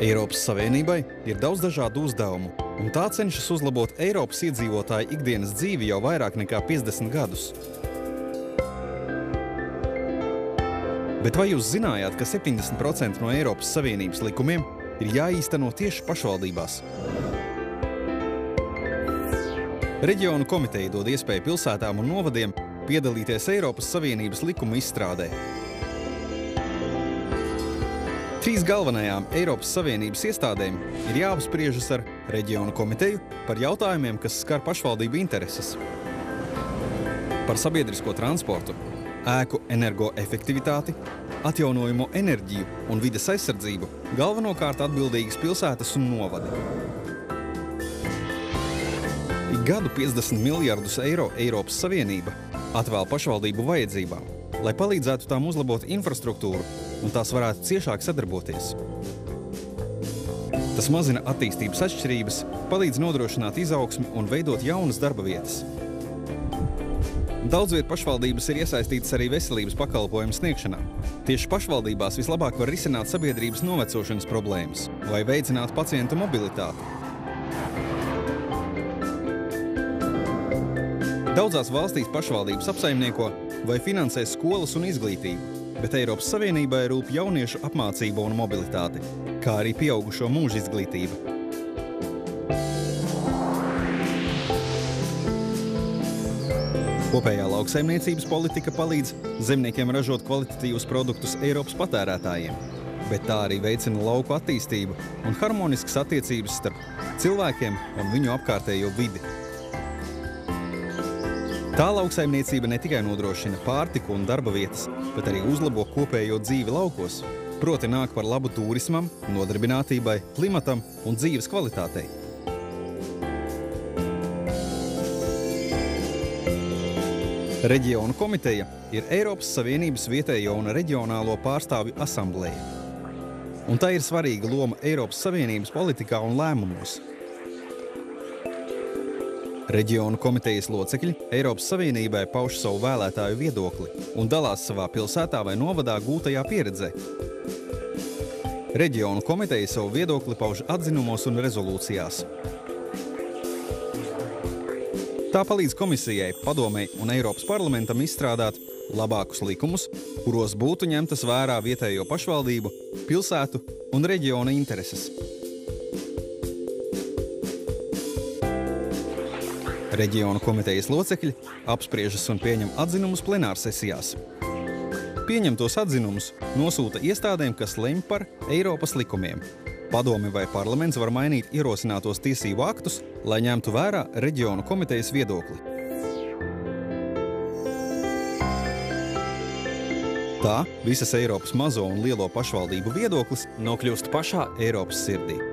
Eiropas Savienībai ir daudz dažādu uzdevumu, un tā cenšas uzlabot Eiropas iedzīvotāju ikdienas dzīvi jau vairāk nekā 50 gadus. Bet vai jūs zinājāt, ka 70% no Eiropas Savienības likumiem ir jāīsteno tieši pašvaldībās? Reģionu komiteja dod iespēju pilsētām un novadiem piedalīties Eiropas Savienības likumu izstrādē. 3 galvenajām Eiropas Savienības iestādēm ir jāapspriežas ar Reģionu komiteju par jautājumiem, kas skar pašvaldību intereses. Par sabiedrisko transportu, ēku energoefektivitāti, atjaunojamo enerģiju un vides aizsardzību galvenokārt atbildīgas pilsētas un novadi. Ik gadu 50 miljardus eiro Eiropas Savienība atvēl pašvaldību vajadzībām, lai palīdzētu tām uzlabot infrastruktūru un tās varētu ciešāk sadarboties. Tas mazina attīstības atšķirības, palīdz nodrošināt izaugsmi un veidot jaunas darba vietas. Daudzviet pašvaldības ir iesaistītas arī veselības pakalpojumu sniegšanā. Tieši pašvaldībās vislabāk var risināt sabiedrības novecošanas problēmas vai veicināt pacientu mobilitāti. Daudzās valstīs pašvaldības apsaimnieko vai finansē skolas un izglītību, bet Eiropas Savienībai rūp jauniešu apmācība un mobilitāte, kā arī pieaugušo mūža izglītība. Kopējā lauksaimniecības politika palīdz zemniekiem ražot kvalitatīvus produktus Eiropas patērētājiem, bet tā arī veicina lauku attīstību un harmoniskas attiecības starp cilvēkiem un viņu apkārtējo vidi. Tā lauksaimniecība ne tikai nodrošina pārtiku un darba vietas, bet arī uzlabo kopējo dzīvi laukos, proti nāk par labu turismam, nodarbinātībai, klimatam un dzīves kvalitātei. Reģionu komiteja ir Eiropas Savienības vietējo un reģionālo pārstāvju asamblēja, un tā ir svarīga loma Eiropas Savienības politikā un lēmumos. Reģionu komitejas locekļi Eiropas Savienībai pauž savu vēlētāju viedokli un dalās savā pilsētā vai novadā gūtajā pieredzē. Reģionu komiteja savu viedokli pauž atzinumos un rezolūcijās. Tā palīdz komisijai, padomei un Eiropas parlamentam izstrādāt labākus likumus, kuros būtu ņemtas vērā vietējo pašvaldību, pilsētu un reģiona intereses. Reģionu komitejas locekļi apspriežas un pieņem atzinumus plenārsesijās. Pieņemtos atzinumus nosūta iestādēm, kas lemj par Eiropas likumiem. Padome vai parlaments var mainīt ierosinātos tiesību aktus, lai ņemtu vērā Reģionu komitejas viedokli. Tā visas Eiropas mazo un lielo pašvaldību viedoklis nokļūst pašā Eiropas sirdī.